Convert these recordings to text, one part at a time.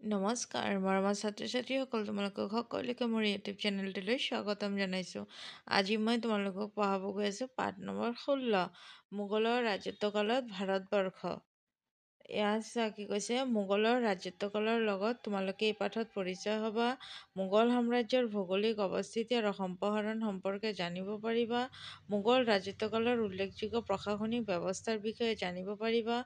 নমস্কাৰ মৰমৰ ছাত্ৰ ছাত্ৰীসকল, তোমালোকক সকলোকে মোৰ ইউটিউব চেনেলটোলৈ স্বাগতম জনাইছোঁ। আজি মই তোমালোকক পঢ়াব গৈ আছোঁ পাঠ নম্বৰ 16, মোগলৰ ৰাজত্বকালত ভাৰতবৰ্ষ। ইয়াত চোৱা কি কৈছে, মোগলৰ ৰাজত্বকালৰ লগত তোমালোকে এই পাঠত পৰিচয় হ'বা। মোগল সাম্ৰাজ্যৰ ভৌগোলিক অৱস্থিতি আৰু সম্প্ৰসাৰণ সম্পৰ্কে জানিব পাৰিবা। মোগল ৰাজত্বকালৰ উল্লেখযোগ্য প্ৰশাসনিক ব্যৱস্থাৰ বিষয়ে জানিব পাৰিবা।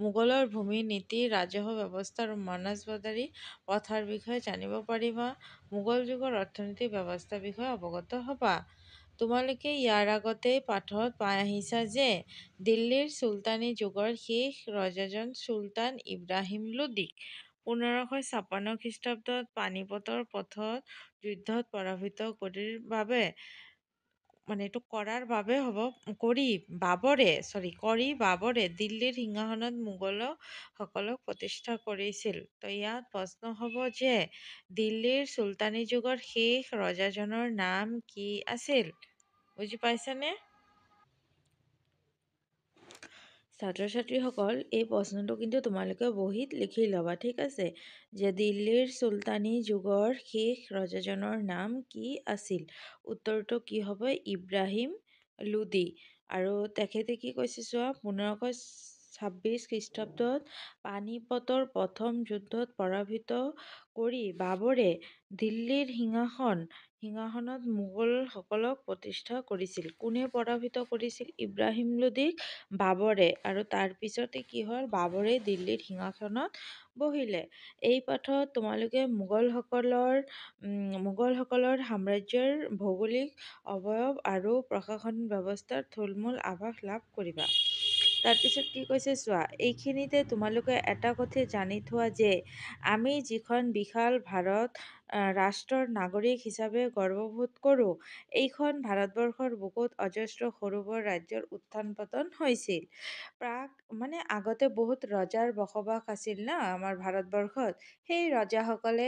মোগলৰ ভূমি নীতি, ৰাজহ ব্যৱস্থা আৰু মানজবাদাৰী প্ৰথাৰ বিষয়ে জানিব পাৰিবা। মোগল যুগৰ অৰ্থনৈতিক ব্যৱস্থাৰ বিষয়ে অৱগত হ'বা। তোমালোকে ইয়াৰ আগতেই পাঠত পাই আহিছা যে দিল্লীৰ চুলতানী যুগৰ শেষ ৰজাজন চুলতান ইব্ৰাহিম লোদী 1556 খ্ৰীষ্টাব্দত পানিপতৰ পথত যুদ্ধত পৰাভূত কৰি বাবৰে দিল্লীৰ সিংহাসনত মোগলসকলক প্ৰতিষ্ঠা কৰিছিল। তো ইয়াত প্ৰশ্ন হ'ব যে দিল্লীৰ চুলতানী যুগৰ শেষ ৰজাজনৰ নাম কি আছিল? বুজি পাইছানে? ছাত্ৰ-ছাত্ৰীসকল, এই প্ৰশ্নটো কিন্তু তোমালোকে বহীত লিখি ল'বা, ঠিক আছে? যে দিল্লীৰ চুলতানী যুগৰ শেষ ৰজাজনৰ নাম কি আছিল? উত্তৰটো কি হ'ব? ইব্ৰাহিম লোদী। আৰু তেখেতে কি কৈছে চোৱা, 1526 খ্ৰীষ্টাব্দত পানিপতৰ প্ৰথম যুদ্ধত পৰাভূত কৰি বাবৰে দিল্লীৰ সিংহাসনত মোগলসকলক প্ৰতিষ্ঠা কৰিছিল। কোনে পৰাভূত কৰিছিল ইব্ৰাহিম লোদীক? বাবৰে। আৰু তাৰ পিছতে কি হ'ল? বাবৰে দিল্লীৰ সিংহাসনত বহিলে। এই পাঠত তোমালোকে মোগলসকলৰ সাম্ৰাজ্যৰ ভৌগোলিক অৱয়ব আৰু প্ৰশাসন ব্যৱস্থাৰ থুলমূল আভাস লাভ কৰিবা। তাৰপিছত কি কৈছে চোৱা, এইখিনিতে তোমালোকে এটা কথা জানি থোৱা যে আমি যিখন বিশাল ভাৰত ৰাষ্ট্ৰৰ নাগৰিক হিচাপে গৰ্ববোধ কৰোঁ, এইখন ভাৰতবৰ্ষৰ বুকুত অজস্ৰ সৰু বৰ ৰাজ্যৰ উত্থান পতন হৈছিল। আগতে বহুত ৰজাৰ বসবাস আছিল না আমাৰ ভাৰতবৰ্ষত। সেই ৰজাসকলে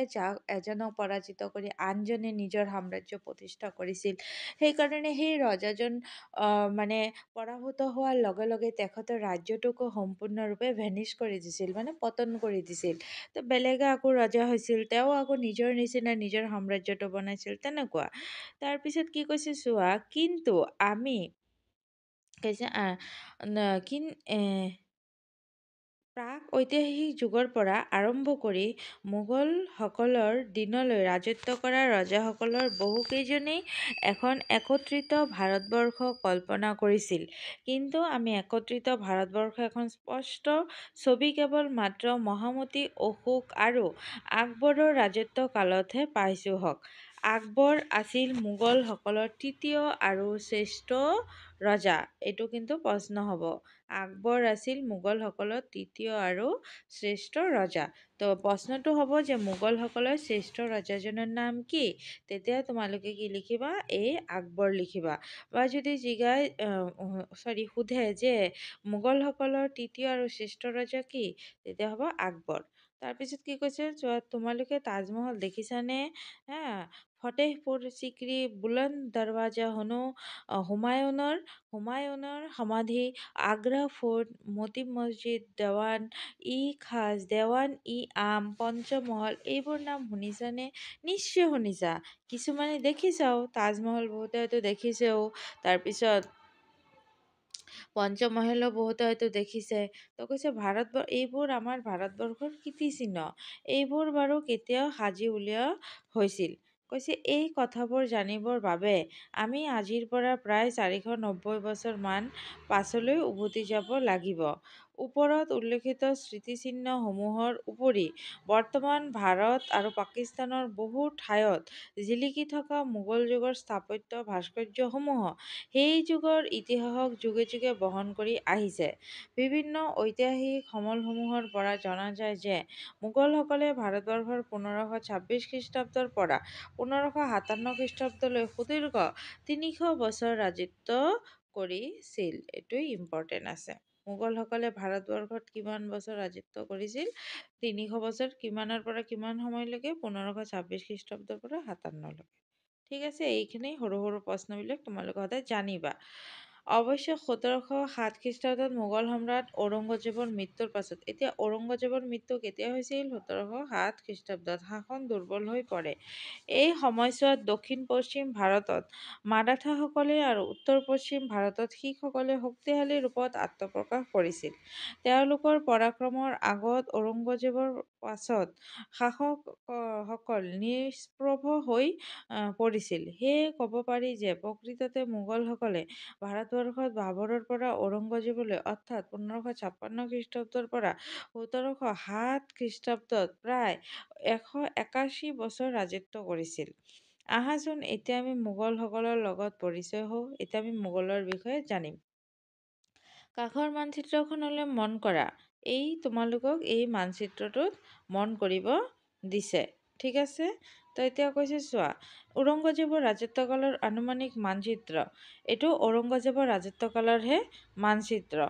এজনক পৰাজিত কৰি আনজনে নিজৰ সাম্ৰাজ্য প্ৰতিষ্ঠা কৰিছিল। সেইকাৰণে সেই ৰজাজন পৰাভূত হোৱাৰ লগে লগে তেখেতৰ ৰাজ্যটোকো সম্পূৰ্ণৰূপে ভেনিছ কৰি দিছিল, পতন কৰি দিছিল। তো বেলেগে আকৌ ৰজা হৈছিল, তেওঁ আকৌ নিজৰ নিচিনা নিজৰ সাম্ৰাজ্যটো বনাইছিল, তেনেকুৱা। তাৰপিছত কি কৈছে চোৱা, কিন্তু আমি প্ৰাক-ঐতিহাসিক যুগৰ পৰা আৰম্ভ কৰি মোগলসকলৰ দিনলৈ ৰাজত্ব কৰা ৰজাসকলৰ বহুকেইজনেই এখন একত্ৰিত ভাৰতবৰ্ষ কল্পনা কৰিছিল। কিন্তু আমি একত্ৰিত ভাৰতবৰ্ষৰ এখন স্পষ্ট ছবি কেৱল মাত্ৰ মহামতি অশোক আৰু আকবৰৰ ৰাজত্ব কালতহে পাইছোঁহক। আকবৰ আছিল মোগলসকলৰ তৃতীয় আৰু শ্ৰেষ্ঠ ৰজা। এইটো কিন্তু প্ৰশ্ন হ'ব। আকবৰ আছিল মোগলসকলৰ তৃতীয় আৰু শ্ৰেষ্ঠ ৰজা। তো প্ৰশ্নটো হ'ব যে মোগলসকলৰ শ্ৰেষ্ঠ ৰজাজনৰ নাম কি? তেতিয়া তোমালোকে কি লিখিবা? আকবৰ লিখিবা। বা যদি সোধে যে মোগলসকলৰ তৃতীয় আৰু শ্ৰেষ্ঠ ৰজা কি? তেতিয়া হ'ব আকবৰ। তাৰপিছত কি কৈছে, তোমালোকে তাজমহল দেখিছানে? ফতেহপুৰ চিক্ৰী, বুলন্দ দৰৱাজা, হুমায়ুনৰ সমাধি, আগ্ৰা ফোৰ্ট, মতি মছজিদ, দেৱান-ই-খাজ, দেৱান-ই-আম, পঞ্চমহল, এইবোৰ নাম শুনিছানে? নিশ্চয় শুনিছা। কিছুমানে দেখিছাও, তাজমহল বহুতে হয়তো দেখিছেও। তাৰপিছত পঞ্চমহলো বহুতে হয়তো দেখিছে। তো কৈছে এইবোৰ আমাৰ ভাৰতবৰ্ষৰ কীৰ্তিচিহ্ন। এইবোৰ বাৰু কেতিয়াও সাজি উলিওৱা হৈছিল। কৈছে এই কথাবোৰ জানিবৰ বাবে আমি আজিৰ পৰা প্ৰায় 490 বছৰ মান পাছলৈ উভতি যাব লাগিব। ওপৰত উল্লেখিত স্মৃতিচিহ্নসমূহৰ উপৰি বৰ্তমান ভাৰত আৰু পাকিস্তানৰ বহু ঠাইত জিলিকি থকা মোগল যুগৰ স্থাপত্য ভাস্কৰ্যসমূহ সেই যুগৰ ইতিহাসক যুগে যুগে বহন কৰি আহিছে। বিভিন্ন ঐতিহাসিক সমলসমূহৰ পৰা জনা যায় যে মোগলসকলে ভাৰতবৰ্ষৰ 1526 খ্ৰীষ্টাব্দৰ পৰা 1557 খ্ৰীষ্টাব্দলৈ সুদীৰ্ঘ 300 বছৰ ৰাজত্ব কৰিছিল। এইটো ইম্পৰ্টেণ্ট আছে। মোগলসকলে ভাৰতবৰ্ষত কিমান বছৰ ৰাজত্ব কৰিছিল? 300 বছৰ। কিমানৰ পৰা কিমান সময়লৈকে? 1526 খ্ৰীষ্টাব্দৰ পৰা 57 লৈকে। ঠিক আছে, এইখিনি সৰু সৰু প্ৰশ্নবিলাক তোমালোকে সদায় জানিবা। অৱশ্যে ১৭০৭ খ্ৰীষ্টাব্দত মোগল সম্ৰাট ঔৰংগজেবৰ মৃত্যুৰ পাছত, এতিয়া ঔৰংগজেবৰ মৃত্যু কেতিয়া হৈছিল? ১৭০৭ খ্ৰীষ্টাব্দত। শাসন দুৰ্বল হৈ পৰে। এই সময়ছোৱাত দক্ষিণ-পশ্চিম ভাৰতত মাৰাঠাসকলে আৰু উত্তৰ-পশ্চিম ভাৰতত শিখসকলে শক্তিশালী ৰূপত আত্মপ্ৰকাশ কৰিছিল। তেওঁলোকৰ পৰাক্ৰমৰ আগত ঔৰংগজেবৰ পাছত শাসকসকল নিষ্প্ৰভ হৈ পৰিছিল। সেয়ে ক'ব পাৰি যে প্ৰকৃততে মোগলসকলে ভাৰতবৰ্ষত বাবৰৰ পৰা ঔৰংগজেবলৈ অৰ্থাৎ ১৫৫৬ খ্ৰীষ্টাব্দৰ পৰা ১৭০৭ খ্ৰীষ্টাব্দত প্ৰায় ১৮১ বছৰ ৰাজত্ব কৰিছিল। আহাচোন এতিয়া আমি মোগলসকলৰ লগত পৰিচয় হওঁ। এতিয়া আমি মোগলৰ বিষয়ে জানিম। কাষৰ মানচিত্ৰখনলৈ মন কৰা। তোমালোকক এই মানচিত্ৰটোত মন কৰিব দিছে। ঠিক আছে? তো এতিয়া কৈছে চোৱা, ঔৰংগজেবৰ ৰাজত্বকালৰ আনুমানিক মানচিত্ৰ। এইটো ঔৰংগজেবৰ ৰাজত্বকালৰহে মানচিত্ৰ।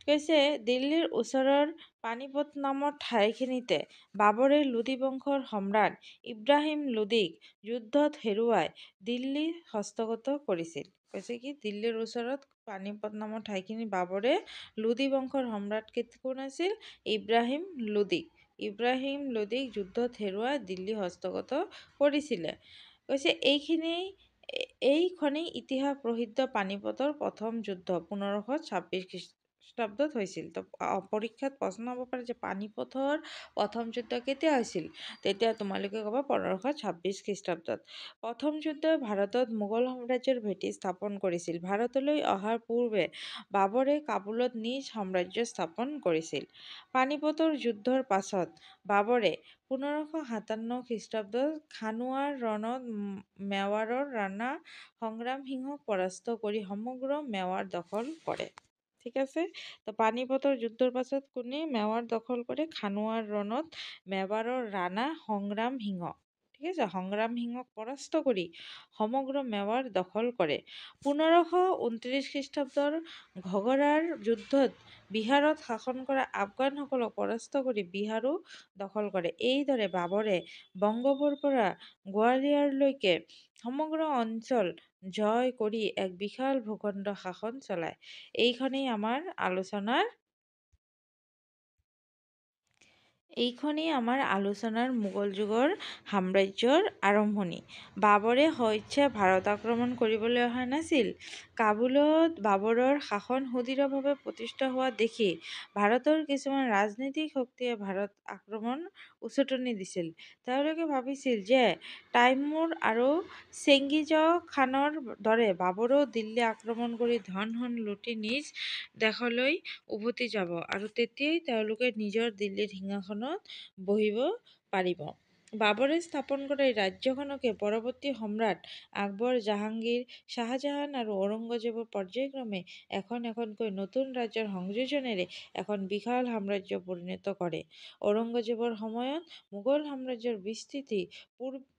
কৈছে দিল্লীৰ ওচৰৰ পানিপত নামৰ ঠাইখিনিতে বাবৰে লোদী বংশৰ সম্ৰাট ইব্ৰাহিম লোদীক যুদ্ধত হেৰুৱাই দিল্লী হস্তগত কৰিছিল। কৈছে কি দিল্লীৰ ওচৰত পানিপত নামৰ ঠাইখিনি বাবৰে লোদী বংশৰ সম্ৰাট কোন আছিল? ইব্ৰাহিম লোদীক। ইব্ৰাহিম লোদীক যুদ্ধত হেৰুৱাই দিল্লী হস্তগত কৰিছিলে। কৈছে এইখনেই ইতিহাস প্ৰসিদ্ধ পানিপতৰ প্ৰথম যুদ্ধ ১৫২৬ খ্ৰীষ্টাব্দত হৈছিল। তো পৰীক্ষাত প্ৰশ্ন হ'ব পাৰে যে পানিপথৰ প্ৰথম যুদ্ধ কেতিয়া হৈছিল? তেতিয়া তোমালোকে ক'বা ১৫২৬ খ্ৰীষ্টাব্দত। প্ৰথম যুদ্ধই ভাৰতত মোগল সাম্ৰাজ্যৰ ভেটি স্থাপন কৰিছিল। ভাৰতলৈ অহাৰ পূৰ্বে বাবৰে কাবুলত নিজ সাম্ৰাজ্য স্থাপন কৰিছিল। পানিপতৰ যুদ্ধৰ পাছত বাবৰে ১৫৫৭ খ্ৰীষ্টাব্দত খানুৱাৰ ৰণত মেৱাৰৰ ৰাণা সংগ্ৰাম সিংহক পৰাস্ত কৰি সমগ্ৰ মেৱাৰ দখল কৰে। ঠিক আছে? তো পানিপতৰ যুদ্ধৰ পাছত কোনে মেৱাৰ দখল কৰে? খানুৱাৰ ৰণত মেৱাৰৰ ৰাণা সংগ্ৰাম সিংহ। ঠিক আছে? সংগ্ৰাম সিংহক পৰাস্ত কৰি সমগ্ৰ মেৱাৰ দখল কৰে। ১৫২৯ খ্ৰীষ্টাব্দৰ ঘগৰাৰ যুদ্ধত বিহাৰত শাসন কৰা আফগানসকলক পৰাস্ত কৰি বিহাৰো দখল কৰে। এইদৰে বাবৰে বংগৰ পৰা গোৱালিয়ৰলৈকে সমগ্ৰ অঞ্চল জয় কৰি এক বিশাল ভূখণ্ড শাসন চলায়। এইখনেই আমাৰ আলোচনাৰ মোগল যুগৰ সাম্ৰাজ্যৰ আৰম্ভণি। বাবৰে স্বইচ্ছা ভাৰত আক্ৰমণ কৰিবলৈ অহা নাছিল। কাবুলত বাবৰৰ শাসন সুদৃঢ়ভাৱে প্ৰতিষ্ঠা হোৱা দেখি ভাৰতৰ কিছুমান ৰাজনৈতিক শক্তিয়ে ভাৰত আক্ৰমণ উচটনি দিছিল। তেওঁলোকে ভাবিছিল যে তাইমুৰ আৰু চেঙ্গিজ খানৰ দৰে বাবৰেও দিল্লী আক্ৰমণ কৰি ধন সোণ লুটি নিজ দেশলৈ উভতি যাব আৰু তেতিয়াই তেওঁলোকে নিজৰ দিল্লীৰ সিংহাসনত বহিব পাৰিব। বাবৰে স্থাপন কৰা এই ৰাজ্যখনকে পৰৱৰ্তী সম্ৰাট আকবৰ, জাহাংগীৰ, শ্বাহজাহান আৰু ঔৰংগজেবৰ পৰ্যায়ক্ৰমে এখন এখনকৈ নতুন ৰাজ্যৰ সংযোজনেৰে এখন বিশাল সাম্ৰাজ্য পৰিণত কৰে। ঔৰংগজেবৰ সময়ত মোগল সাম্ৰাজ্যৰ বিস্তৃতি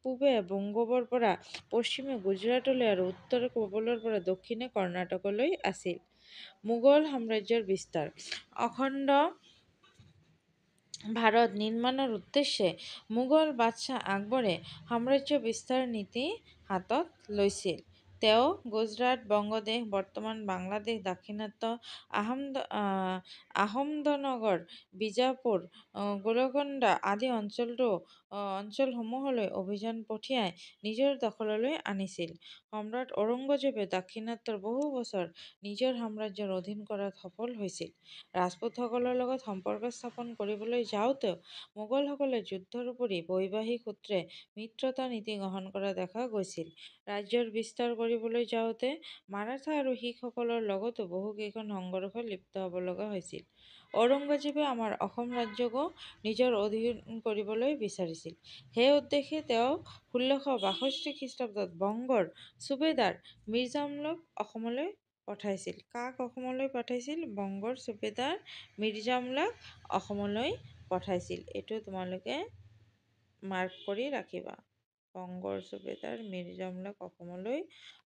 পূবে বংগৰ পৰা পশ্চিমে গুজৰাটলৈ আৰু উত্তৰে কাবুলৰ পৰা দক্ষিণে কৰ্ণাটকলৈ আছিল। মোগল সাম্ৰাজ্যৰ বিস্তাৰ। অখণ্ড ভাৰত নিৰ্মাণৰ উদ্দেশ্যে মোগল বাদশ্বাহ আকবৰে সাম্ৰাজ্য বিস্তাৰ নীতি হাতত লৈছিল। তেওঁ গুজৰাট, বংগদেশ, বৰ্তমান বাংলাদেশ, দাক্ষিণাত্য, আহমদনগৰ, বিজাপুৰ, গোলকোণ্ডা আদি অঞ্চলসমূহলৈ অভিযান পঠিয়াই নিজৰ দখললৈ আনিছিল। সম্ৰাট ঔৰংগজেবে দাক্ষিণাত্যৰ বহু বছৰ নিজৰ সাম্ৰাজ্যৰ অধীন কৰাত সফল হৈছিল। ৰাজপুতসকলৰ লগত সম্পৰ্ক স্থাপন কৰিবলৈ যাওঁতেও মোগলসকলে যুদ্ধৰ উপৰি বৈবাহিক সূত্ৰে মিত্ৰতা নীতি গ্ৰহণ কৰা দেখা গৈছিল। ৰাজ্যৰ বিস্তাৰ কৰিবলৈ যাওঁতে মাৰাঠা আৰু শিখসকলৰ লগতো বহুকেইখন সংঘৰ্ষত লিপ্ত হ'ব লগা হৈছিল। ঔৰংগজেবে আমাৰ অসম ৰাজ্যকো নিজৰ অধীন কৰিবলৈ বিচাৰিছিল। সেই উদ্দেশ্যে তেওঁ ১৬৬২ খ্ৰীষ্টাব্দত বংগৰ সুবেদাৰ মিৰ্জামলক অসমলৈ পঠাইছিল। কাক অসমলৈ পঠাইছিল? বংগৰ সুবেদাৰ মিৰ্জামলক অসমলৈ পঠাইছিল। এইটো তোমালোকে মাৰ্ক কৰি ৰাখিবা। বংগৰ সুবেদাৰ মিৰ্জামলক অসমলৈ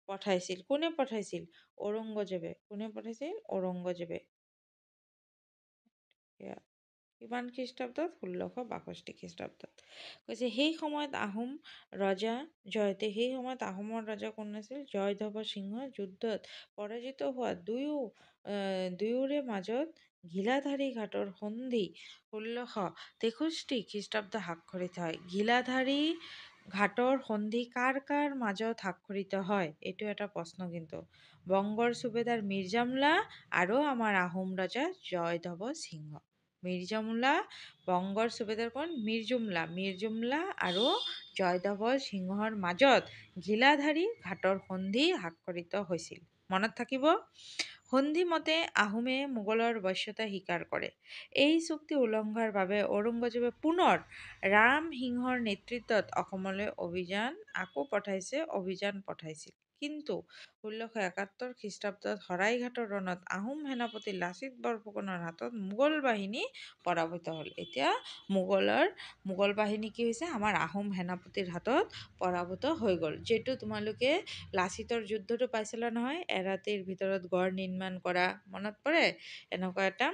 পঠাইছিল। কোনে পঠাইছিল? ঔৰংগজেবে। কোনে পঠাইছিল? ঔৰংগজেবে। কিমান খ্ৰীষ্টাব্দত? 1662 খ্ৰীষ্টাব্দত। কৈছে সেই সময়ত আহোম ৰজা সেই সময়ত আহোমৰ ৰজা কোন আছিল? জয়ধ্বজ সিংহ যুদ্ধত পৰাজিত হোৱা দুয়োৰে মাজত ঘিলাধাৰী ঘাটৰ সন্ধি 1663 খ্ৰীষ্টাব্দ স্বাক্ষৰিত হয়। ঘিলাধাৰী ঘাটৰ সন্ধি কাৰ কাৰ মাজত স্বাক্ষৰিত হয়? এইটো এটা প্ৰশ্ন কিন্তু। বংগৰ সুবেদাৰ মিৰ্জামুল্লা আৰু আমাৰ আহোম ৰজা জয়ধ্বজ সিংহ। মিৰ্জামুল্লা, বংগৰ সুবেদাৰ কোন? মিৰ্জুমলা আৰু জয়ধ্বজ সিংহৰ মাজত ঘিলাধাৰী ঘাটৰ সন্ধি স্বাক্ষৰিত হৈছিল। মনত থাকিব। সন্ধি মতে আহোমে মোগলৰ বশ্যতা স্বীকাৰ কৰে। এই চুক্তি উলংঘাৰ বাবে ঔৰংগজেবে পুনৰ ৰাম সিংহৰ নেতৃত্বত অসমলৈ অভিযান পঠাইছিল। কিন্তু 1671 খ্ৰীষ্টাব্দত শৰাইঘাটৰ ৰণত আহোম সেনাপতি লাচিত বৰফুকনৰ হাতত মোগল বাহিনী পৰাভূত হ'ল। এতিয়া মোগল বাহিনী কি হৈছে? আমাৰ আহোম সেনাপতিৰ হাতত পৰাভূত হৈ গ'ল। যিহেতু তোমালোকে লাচিতৰ যুদ্ধটো পাইছিলা নহয়, এৰাতিৰ ভিতৰত গড় নিৰ্মাণ কৰা, মনত পৰে? এনেকুৱা এটা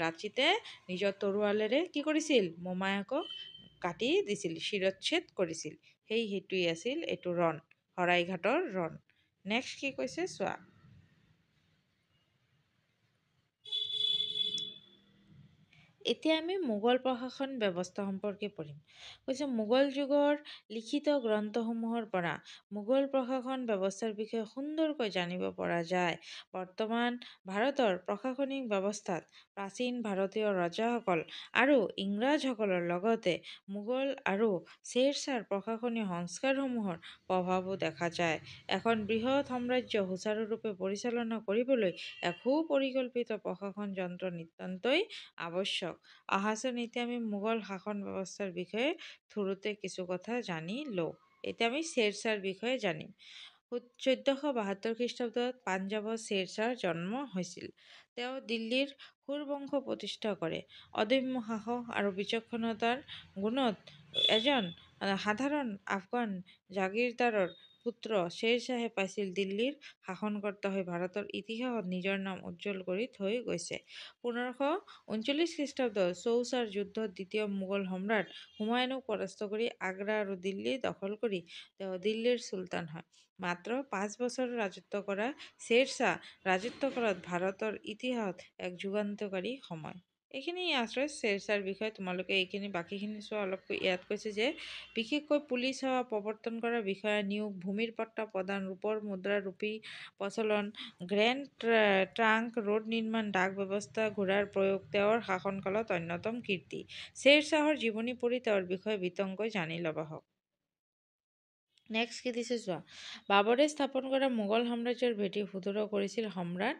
লাচিতে নিজৰ তৰোৱালেৰে কি কৰিছিল? মোমায়েকক কাটি দিছিল, শিৰচ্ছেদ কৰিছিল। সেইটোৱেই আছিল এইটো ৰণ, শৰাইঘাটৰ ৰণ। নেক্সট কি কৈছে চোৱা। এতিয়া আমি মোগল প্ৰশাসন ব্যৱস্থা সম্পৰ্কে পঢ়িম। কৈছে মোগল যুগৰ লিখিত গ্ৰন্থসমূহৰ পৰা মোগল প্ৰশাসন ব্যৱস্থাৰ বিষয়ে সুন্দৰকৈ জানিব পৰা যায়। বৰ্তমান ভাৰতৰ প্ৰশাসনিক ব্যৱস্থাত প্ৰাচীন ভাৰতীয় ৰজাসকল আৰু ইংৰাজসকলৰ লগতে মোগল আৰু শ্বেৰশ্বাহৰ প্ৰশাসনীয় সংস্কাৰসমূহৰ প্ৰভাৱো দেখা যায়। এখন বৃহৎ সাম্ৰাজ্য সুচাৰুৰূপে পৰিচালনা কৰিবলৈ এক সুপৰিকল্পিত প্ৰশাসন যন্ত্ৰ নিতান্তই আৱশ্যক। আহাচোন এতিয়া আমি মোগল শাসন ব্যৱস্থাৰ বিষয়ে থোৰতে কিছু কথা জানি লওঁ। এতিয়া আমি শ্বেৰশ্বাহৰ বিষয়ে জানিম। 1472 খ্ৰীষ্টাব্দত পাঞ্জাৱত শ্বেৰশ্বাহৰ জন্ম হৈছিল। তেওঁ দিল্লীৰ সুৰবংশ প্ৰতিষ্ঠা কৰে। অদম্য সাহস আৰু বিচক্ষণতাৰ গুণত এজন সাধাৰণ আফগান জাগিৰদাৰৰ পুত্ৰ শ্বেৰশ্বাহে পাইছিল দিল্লীৰ শাসনকৰ্তা হৈ ভাৰতৰ ইতিহাসত নিজৰ নাম উজ্জ্বল কৰি থৈ গৈছে। 1539 খ্ৰীষ্টাব্দত চৌছাৰ যুদ্ধত দ্বিতীয় মোগল সম্ৰাট হুমায়ুনক পৰাস্ত কৰি আগ্ৰা আৰু দিল্লী দখল কৰি তেওঁ দিল্লীৰ চুলতান হয়। মাত্ৰ 5 বছৰ ৰাজত্ব কৰা শ্বেৰশ্বাহ ৰাজত্বকালত ভাৰতৰ ইতিহাসত এক যুগান্তকাৰী সময়। এইখিনি আছে শ্বেৰশ্বাহৰ বিষয়ে। তোমালোকে এইখিনি বাকীখিনি চোৱা। অলপ ইয়াত কৈছে যে বিশেষকৈ পুলিচ সেৱা প্ৰৱৰ্তন কৰা, বিষয়া নিয়োগ, ভূমিৰ পট্টা প্ৰদান, ৰূপৰ মুদ্ৰা ৰূপী প্ৰচলন, গ্ৰেণ্ড ট্ৰাংক ৰোড নিৰ্মাণ, ডাক ব্যৱস্থা, ঘোঁৰাৰ প্ৰয়োগ তেওঁৰ শাসনকালত অন্যতম কীৰ্তি। শ্বেৰশ্বাহৰ জীৱনী পঢ়ি তেওঁৰ বিষয়ে বিতংকৈ জানি ল'বা হওক। নেক্সট কি দিছে চোৱা। বাবৰে স্থাপন কৰা মোগল সাম্ৰাজ্যৰ ভেটি সুদৃঢ় কৰিছিল সম্ৰাট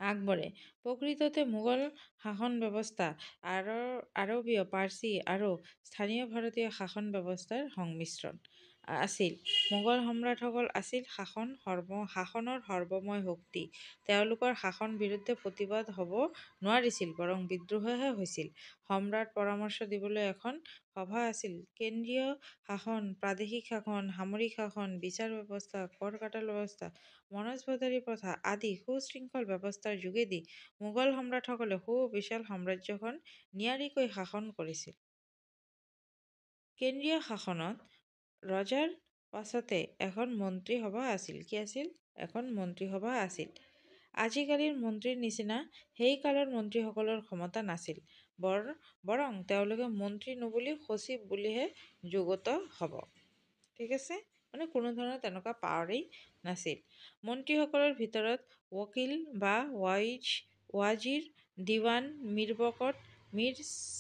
আকবৰে। প্ৰকৃততে মোগল শাসন ব্যৱস্থা আৰবীয়, পাৰ্চী আৰু স্থানীয় ভাৰতীয় শাসন ব্যৱস্থাৰ সংমিশ্ৰণ আছিল। মোগল সম্ৰাটসকল আছিল শাসনৰ সৰ্বময় শক্তি। তেওঁলোকৰ শাসন বিৰুদ্ধে প্ৰতিবাদ হ'ব নোৱাৰিছিল, বৰং বিদ্ৰোহহে হৈছিল। সম্ৰাট পৰামৰ্শ দিবলৈ এখন সভা আছিল। কেন্দ্ৰীয় শাসন, প্ৰাদেশিক শাসন, সামৰিক শাসন, বিচাৰ ব্যৱস্থা, কৰ কাটাল ব্যৱস্থা, মনজবদাৰী প্ৰথা আদি সুশৃংখল ব্যৱস্থাৰ যোগেদি মোগল সম্ৰাটসকলে সুবিশাল সাম্ৰাজ্যখন নিয়াৰিকৈ শাসন কৰিছিল। কেন্দ্ৰীয় শাসনত ৰজাৰ পাছতে এখন মন্ত্ৰীসভা আছিল। কি আছিল? এখন মন্ত্ৰীসভা আছিল। আজিকালিৰ মন্ত্ৰীৰ নিচিনা সেই কালৰ মন্ত্ৰীসকলৰ ক্ষমতা নাছিল। বৰং তেওঁলোকে মন্ত্ৰী নুবুলি সচিব বুলিহে যোগত হ'ব। ঠিক আছে? মানে কোনো ধৰণৰ তেনেকুৱা পাৱাৰেই নাছিল। মন্ত্ৰীসকলৰ ভিতৰত ৱকিল বা ৱাজিৰ, দিৱান, মীৰবকত, মীৰ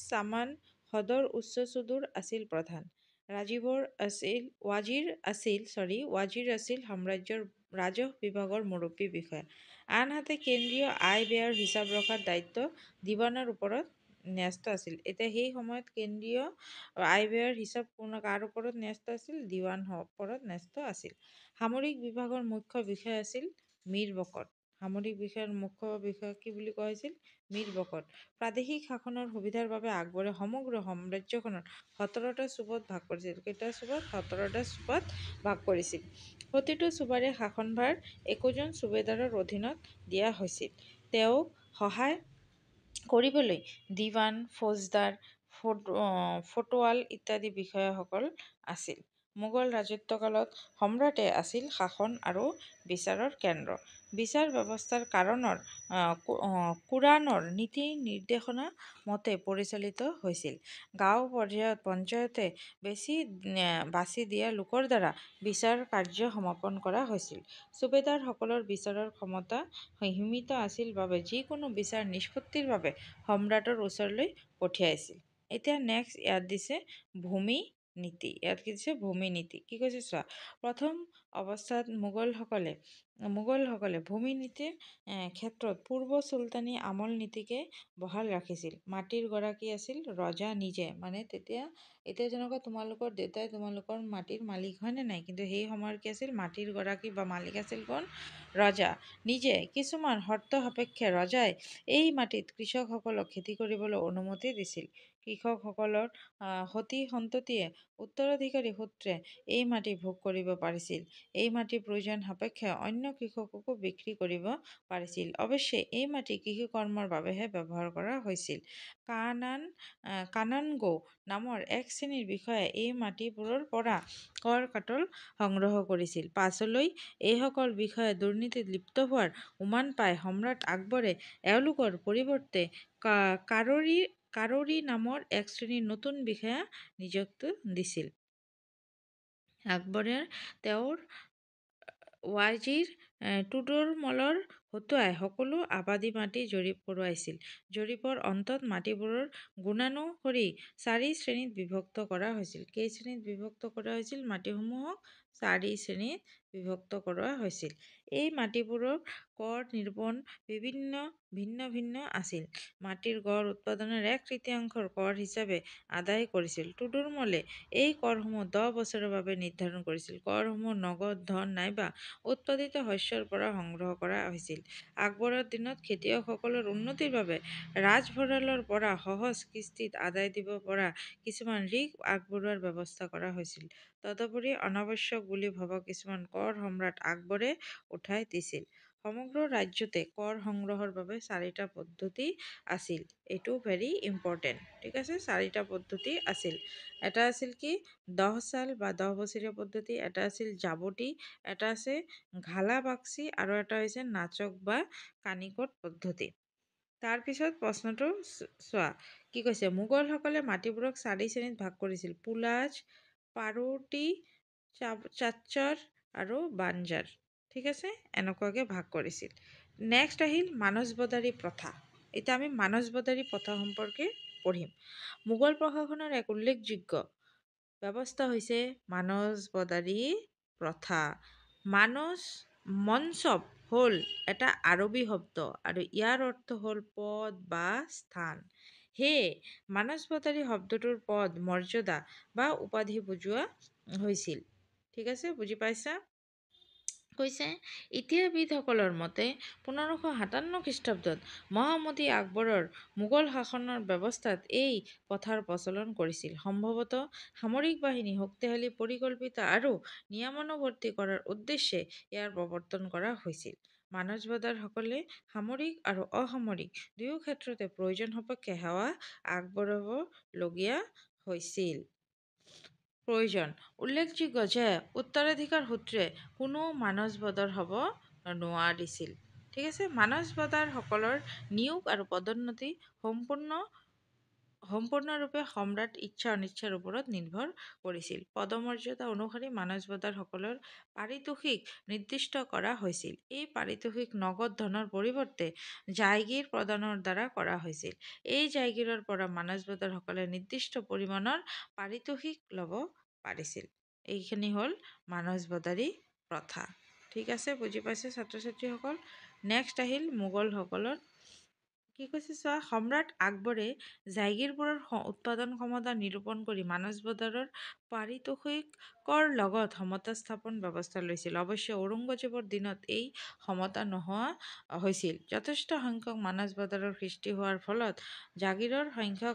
চামান, সদৰ উচ্চ চুদুৰ আছিল প্ৰধান। ৱাজিৰ আছিল সাম্ৰাজ্যৰ ৰাজহ বিভাগৰ মুৰব্বী বিষয়া। আনহাতে কেন্দ্ৰীয় আয় ব্যয়ৰ হিচাপ ৰখাৰ দায়িত্ব দিৱানৰ ওপৰত ন্যস্ত আছিল। এতিয়া সেই সময়ত কেন্দ্ৰীয় আয় ব্যয়ৰ হিচাপ কাৰ ওপৰত ন্যস্ত আছিল? দিৱানৰ ওপৰত ন্যস্ত আছিল। সামৰিক বিভাগৰ মুখ্য বিষয়া আছিল মীৰ বকত। সামৰিক বিষয়ৰ মুখ্য বিষয়া কি বুলি কোৱা হৈছিল? মীৰ বকত। প্ৰাদেশিক শাসনৰ সুবিধাৰ বাবে আকবৰে সমগ্ৰ সাম্ৰাজ্যখনত 17টা চুবত ভাগ কৰিছিল। কেইটা চুবত? 17টা চুবত ভাগ কৰিছিল। প্ৰতিটো চুবাৰে শাসনভাৰ একোজন সুবেদাৰৰ অধীনত দিয়া হৈছিল। তেওঁক সহায় কৰিবলৈ দিৱান, ফৌজদাৰ, ফটোৱাল ইত্যাদি বিষয়াসকল আছিল। মোগল ৰাজত্বকালত সম্ৰাটে আছিল শাসন আৰু বিচাৰৰ কেন্দ্ৰ। বিচাৰ ব্যৱস্থাৰ কোৰাণৰ নীতি নিৰ্দেশনা মতে পৰিচালিত হৈছিল। গাঁও পৰ্যায়ত পঞ্চায়তে বাছি দিয়া লোকৰ দ্বাৰা বিচাৰ কাৰ্য সমাপন কৰা হৈছিল। সুবেদাৰসকলৰ বিচাৰৰ ক্ষমতা সীমিত আছিল বাবে যিকোনো বিচাৰ নিষ্পত্তিৰ বাবে সম্ৰাটৰ ওচৰলৈ পঠিয়াইছিল। এতিয়া নেক্সট ইয়াত দিছে ভূমি নীতি। ইয়াত কি দিছে? ভূমি নীতি। কি কৈছে চোৱা, প্ৰথম অৱস্থাত মোগলসকলে ভূমি নীতিৰ ক্ষেত্ৰত পূৰ্ব চুলতানী আমল নীতিকে বহাল ৰাখিছিল। মাটিৰ গৰাকী আছিল ৰজা নিজে। মানে এতিয়া যেনেকুৱা তোমালোকৰ দেউতাই তোমালোকৰ মাটিৰ মালিক হয় নে নাই, কিন্তু সেই সময়ত কি আছিল? মাটিৰ গৰাকী বা মালিক আছিল কোন? ৰজা নিজে। কিছুমান শৰ্ত সাপেক্ষে ৰজাই এই মাটিত কৃষকসকলক খেতি কৰিবলৈ অনুমতি দিছিল। কৃষকসকলৰ সতি সন্ততিয়ে উত্তৰাধিকাৰী সূত্ৰে এই মাটি ভোগ কৰিব পাৰিছিল। এই মাটি প্ৰয়োজন সাপেক্ষে অন্য কৃষককো বিক্ৰী কৰিব পাৰিছিল। অৱশ্যে এই মাটি কৃষিকৰ্মৰ বাবেহে ব্যৱহাৰ কৰা হৈছিল। কানানগো নামৰ এক শ্ৰেণীৰ বিষয়াই এই মাটিবোৰৰ পৰা কৰ কাটল সংগ্ৰহ কৰিছিল। পাছলৈ এইসকল বিষয়া দুৰ্নীতিত লিপ্ত হোৱাৰ উমান পাই সম্ৰাট আকবৰে এওঁলোকৰ পৰিৱৰ্তে কাৰোৰী নামৰ এক শ্ৰেণীৰ নতুন বিষয়া নিযুক্ত দিছিল। আকবৰে তেওঁৰ ৱাজিৰ তোডৰমলৰ হতুৱাই সকলো আবাদী মাটি জৰীপ কৰোৱাইছিল। জৰীপৰ অন্তত মাটিবোৰৰ গুণানুসৰি 4 শ্ৰেণীত বিভক্ত কৰা হৈছিল। কেই শ্ৰেণীত বিভক্ত কৰা হৈছিল? মাটিসমূহক 4 শ্ৰেণীত বিভক্ত কৰোৱা হৈছিল। এই মাটিবোৰৰ কৰ নিৰূপণ ভিন্ন ভিন্ন আছিল। মাটিৰ গড় উৎপাদনৰ 1/3 কৰ হিচাপে আদায় কৰিছিল। তোডৰমলে এই কৰসমূহ 10 বছৰৰ বাবে নিৰ্ধাৰণ কৰিছিল। কৰসমূহ নগদ ধন নাইবা উৎপাদিত শস্যৰ পৰা সংগ্ৰহ কৰা হৈছিল। আকবৰৰ দিনত খেতিয়কসকলৰ উন্নতিৰ বাবে ৰাজভঁৰালৰ পৰা সহজ কিস্তিত আদায় দিব পৰা কিছুমান ঋণ আগবঢ়োৱাৰ ব্যৱস্থা কৰা হৈছিল। তদুপৰি অনাৱশ্যক বুলি ভবা কিছুমান কৰ সম্ৰাট আকবৰে উঠাই দিছিল। সমগ্ৰ ৰাজ্যতে কৰ সংগ্ৰহৰ বাবে 4টা পদ্ধতি আছিল। এইটো ভেৰি ইম্পৰ্টেণ্ট। ঠিক আছে, 4টা পদ্ধতি আছিল। এটা আছিল কি? 10 চাল বা 10 বছৰীয়া পদ্ধতি, এটা আছিল জাবতী, এটা আছে ঘালাবাক্সী আৰু এটা হৈছে নাচক বা কানিকট পদ্ধতি। তাৰপিছত প্ৰশ্নটো চোৱা, কি কৈছে? মোগলসকলে মাটিবোৰক 4 শ্ৰেণীত ভাগ কৰিছিল: পুলাজ, পাৰোটি, চাচ্চৰ আৰু বাঞ্জাৰ। ঠিক আছে, এনেকুৱাকে ভাগ কৰিছিল। নেক্সট আহিল মানজবদাৰী প্ৰথা। এতিয়া আমি মানজবদাৰী প্ৰথা সম্পৰ্কে পঢ়িম। মোগল প্ৰশাসনৰ এক উল্লেখযোগ্য ব্যৱস্থা হৈছে মানজবদাৰী প্ৰথা। মনসব হ'ল এটা আৰবী শব্দ আৰু ইয়াৰ অৰ্থ হ'ল পদ বা স্থান। সেয়ে মানজবদাৰী শব্দটোৰ পদ, মৰ্যাদা বা উপাধি বুজোৱা হৈছিল। ঠিক আছে, বুজি পাইছা? কৈছে ইতিহাসবিদসকলৰ মতে 1557 খ্ৰীষ্টাব্দত মহামতি আকবৰৰ মোগল শাসনৰ ব্যৱস্থাত এই প্ৰথাৰ প্ৰচলন কৰিছিল। সম্ভৱতঃ সামৰিক বাহিনী শক্তিশালী, পৰিকল্পিত আৰু নিয়মানুৱৰ্তী কৰাৰ উদ্দেশ্যে ইয়াৰ প্ৰৱৰ্তন কৰা হৈছিল। মানজবদাৰসকলে সামৰিক আৰু অসামৰিক দুয়ো ক্ষেত্ৰতে প্ৰয়োজন সাপেক্ষে সেৱা আগবঢ়াবলগীয়া হৈছিল। প্ৰয়োজন উল্লেখযোগ্য যে উত্তৰাধিকাৰ সূত্ৰে কোনো মানজবদাৰ হ'ব নোৱাৰিছিল। ঠিক আছে, মানজবদাৰসকলৰ নিয়োগ আৰু পদোন্নতি সম্পূৰ্ণৰূপে সম্ৰাট ইচ্ছা অনিচ্ছাৰ ওপৰত নিৰ্ভৰ কৰিছিল। পদমৰ্যাদা অনুসৰি মানজবদাৰসকলৰ পাৰিতোষিক নিৰ্দিষ্ট কৰা হৈছিল। এই পাৰিতোষিক নগদ ধনৰ পৰিৱৰ্তে জাগীৰ প্ৰদানৰ দ্বাৰা কৰা হৈছিল। এই জাগীৰৰ পৰা মানজবদাৰসকলে নিৰ্দিষ্ট পৰিমাণৰ পাৰিতোষিক ল'ব পাৰিছিল। এইখিনি হ'ল মানজবদাৰী প্ৰথা। ঠিক আছে, বুজি পাইছে ছাত্ৰ-ছাত্ৰীসকল? নেক্সট আহিল মোগলসকলৰ। কি কৈছে চোৱা, সম্ৰাট আকবৰে জাগীৰবোৰৰ উৎপাদন ক্ষমতা নিৰূপণ কৰি মানজবদাৰৰ পাৰিতোষিকৰ লগত সমতা স্থাপন ব্যৱস্থা লৈছিল। অৱশ্যে ঔৰংগজেবৰ দিনত এই সমতা নোহোৱা হৈছিল। যথেষ্ট সংখ্যক মানজবদাৰৰ সৃষ্টি হোৱাৰ ফলত জাগীৰৰ সংখ্যা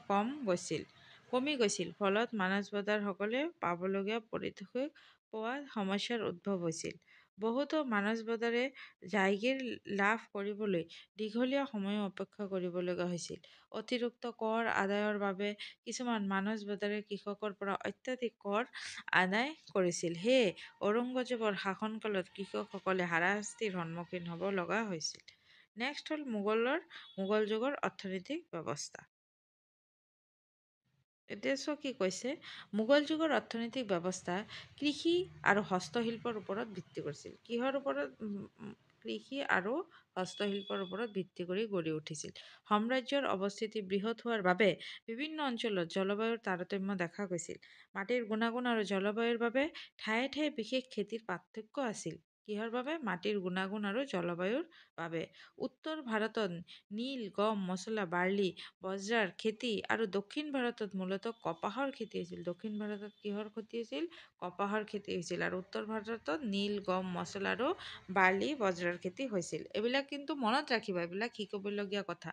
কমি গৈছিল। ফলত মানজবদাৰসকলে পাবলগীয়া পাৰিতোষিক পোৱাত সমস্যাৰ উদ্ভৱ হৈছিল। বহুতো মানসবদৰে জাগিৰ লাভ কৰিবলৈ দীঘলীয়া সময় অপেক্ষা কৰিব লগা হৈছিল। অতিৰিক্ত কৰ আদায়ৰ বাবে কিছুমান মানসবদৰে কৃষকৰ পৰা অত্যাধিক কৰ আদায় কৰিছিল। সেয়ে ঔৰংগজেবৰ শাসনকালত কৃষকসকলে হাৰাশাস্তিৰ সন্মুখীন হ'ব লগা হৈছিল। নেক্সট হ'ল মোগল যুগৰ অৰ্থনৈতিক ব্যৱস্থা। এতিয়া কি কৈছে, মোগল যুগৰ অৰ্থনৈতিক ব্যৱস্থা কৃষি আৰু হস্তশিল্পৰ ওপৰত ভিত্তি কৰিছিল। কিহৰ ওপৰত? কৃষি আৰু হস্তশিল্পৰ ওপৰত ভিত্তি কৰি গঢ়ি উঠিছিল। সাম্ৰাজ্যৰ অৱস্থিতি বৃহৎ হোৱাৰ বাবে বিভিন্ন অঞ্চলত জলবায়ুৰ তাৰতম্য দেখা গৈছিল। মাটিৰ গুণাগুণ আৰু জলবায়ুৰ বাবে ঠায়ে ঠায়ে বিশেষ খেতিৰ পাৰ্থক্য আছিল। কিহৰ বাবে? মাটিৰ গুণাগুণ আৰু জলবায়ুৰ বাবে। উত্তৰ ভাৰতত নীল, গম, মছলা, বাৰ্লি, বজ্ৰাৰ খেতি আৰু দক্ষিণ ভাৰতত মূলতঃ কপাহৰ খেতি হৈছিল। দক্ষিণ ভাৰতত কিহৰ খেতি হৈছিল? কপাহৰ খেতি হৈছিল। আৰু উত্তৰ ভাৰতত নীল, গম, মছলা আৰু বাৰ্লি, বজ্ৰাৰ খেতি হৈছিল। এইবিলাক কিন্তু মনত ৰাখিবা, এইবিলাক শিকিবলগীয়া কথা।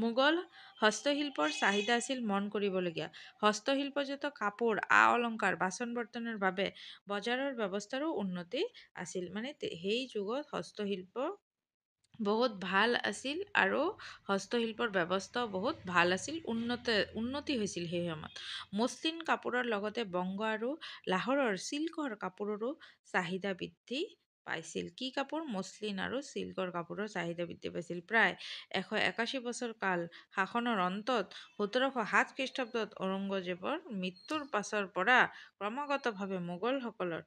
মোগল হস্তশিল্পৰ চাহিদা আছিল মন কৰিবলগীয়া। হস্তশিল্পজাত কাপোৰ, অলংকাৰ, বাচন বৰ্তনৰ বাবে বজাৰৰ ব্যৱস্থাৰো উন্নতি আছিল। মানে সেই যুগত হস্তশিল্প বহুত ভাল আছিল আৰু হস্তশিল্পৰ ব্যৱস্থাও বহুত ভাল আছিল, উন্নতি হৈছিল সেই সময়ত। মসৃণ কাপোৰৰ লগতে বংগ আৰু লাহোৰৰ চিল্কৰ কাপোৰৰো চাহিদা বৃদ্ধি পাইছিল। কি কাপোৰ? মসৃণ আৰু চিল্কৰ কাপোৰৰ চাহিদা বৃদ্ধি পাইছিল। প্ৰায় 181 বছৰ কাল শাসনৰ অন্তত 1707 খ্ৰীষ্টাব্দত ঔৰংগজেবৰ মৃত্যুৰ পাছৰ পৰা ক্ৰমাগতভাৱে মোগলসকলৰ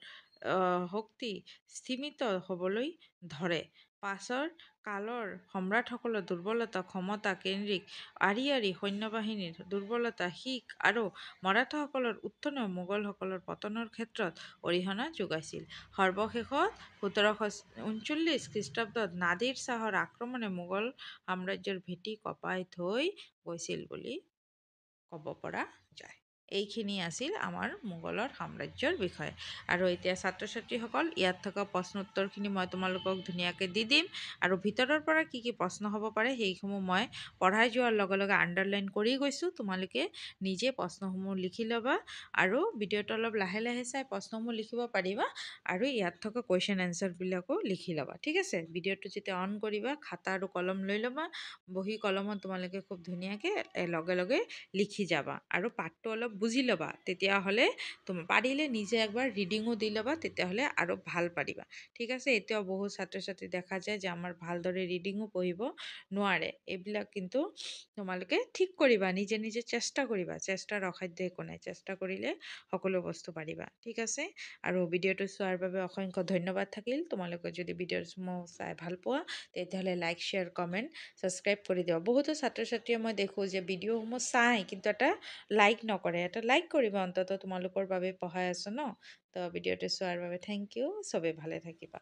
শক্তি স্তিমিত হ'বলৈ ধৰে। পাছৰ কালৰ সম্ৰাটসকলৰ দুৰ্বলতা, ক্ষমতা কেন্দ্ৰিক আৰিয়াৰী সৈন্যবাহিনীৰ দুৰ্বলতা, শিখ আৰু মাৰাঠাসকলৰ উত্থানেও মোগলসকলৰ পতনৰ ক্ষেত্ৰত অৰিহণা যোগাইছিল। সৰ্বশেষত 1739 খ্ৰীষ্টাব্দত নাদিৰ শ্বাহৰ আক্ৰমণে মোগল সাম্ৰাজ্যৰ ভেটি কঁপাই থৈ গৈছিল বুলি ক'ব পৰা যায়। এইখিনি আছিল আমাৰ মোগলৰ সাম্ৰাজ্যৰ বিষয়ে। আৰু এতিয়া ছাত্ৰ ছাত্ৰীসকল, ইয়াত থকা প্ৰশ্ন উত্তৰখিনি মই তোমালোকক ধুনীয়াকৈ দি দিম। আৰু ভিতৰৰ পৰা কি কি প্ৰশ্ন হ'ব পাৰে সেইসমূহ মই পঢ়াই যোৱাৰ লগে লগে আণ্ডাৰলাইন কৰি গৈছোঁ। তোমালোকে নিজে প্ৰশ্নসমূহ লিখি ল'বা আৰু ভিডিঅ'টো অলপ লাহে লাহে চাই প্ৰশ্নসমূহ লিখিব পাৰিবা আৰু ইয়াত থকা কুৱেশ্যন এনচাৰবিলাকো লিখি ল'বা। ঠিক আছে? ভিডিঅ'টো যেতিয়া অন কৰিবা, খাতা আৰু কলম লৈ ল'বা। বহি কলমত তোমালোকে খুব ধুনীয়াকৈ লগে লগে লিখি যাবা আৰু পাঠটো অলপ বুজি ল'বা। তেতিয়াহ'লে পাৰিলে নিজে একবাৰ ৰিডিঙো দি ল'বা, তেতিয়াহ'লে আৰু ভাল পাৰিবা। ঠিক আছে? এতিয়াও বহুত ছাত্ৰ ছাত্ৰী দেখা যায় যে আমাৰ ভালদৰে ৰিডিঙো পঢ়িব নোৱাৰে। এইবিলাক কিন্তু তোমালোকে ঠিক কৰিবা, নিজে নিজে চেষ্টা কৰিবা। চেষ্টাৰ অসাধ্য একো নাই, চেষ্টা কৰিলে সকলো বস্তু পাৰিবা। ঠিক আছে? আৰু ভিডিঅ'টো চোৱাৰ বাবে অসংখ্য ধন্যবাদ থাকিল। তোমালোকে যদি ভিডিঅ'সমূহ চাই ভাল পোৱা তেতিয়াহ'লে লাইক, শ্বেয়াৰ, কমেণ্ট, ছাবস্ক্ৰাইব কৰি দিবা। বহুতো ছাত্ৰ ছাত্ৰীয়ে মই দেখোঁ যে ভিডিঅ'সমূহ চাই কিন্তু এটা লাইক নকৰে। এটা লাইক কৰিবা, অন্ততঃ তোমালোকৰ বাবে পঢ়াই আছোঁ ন। তো ভিডিঅ'টো চোৱাৰ বাবে থেংক ইউ। চবেই ভালে থাকিবা।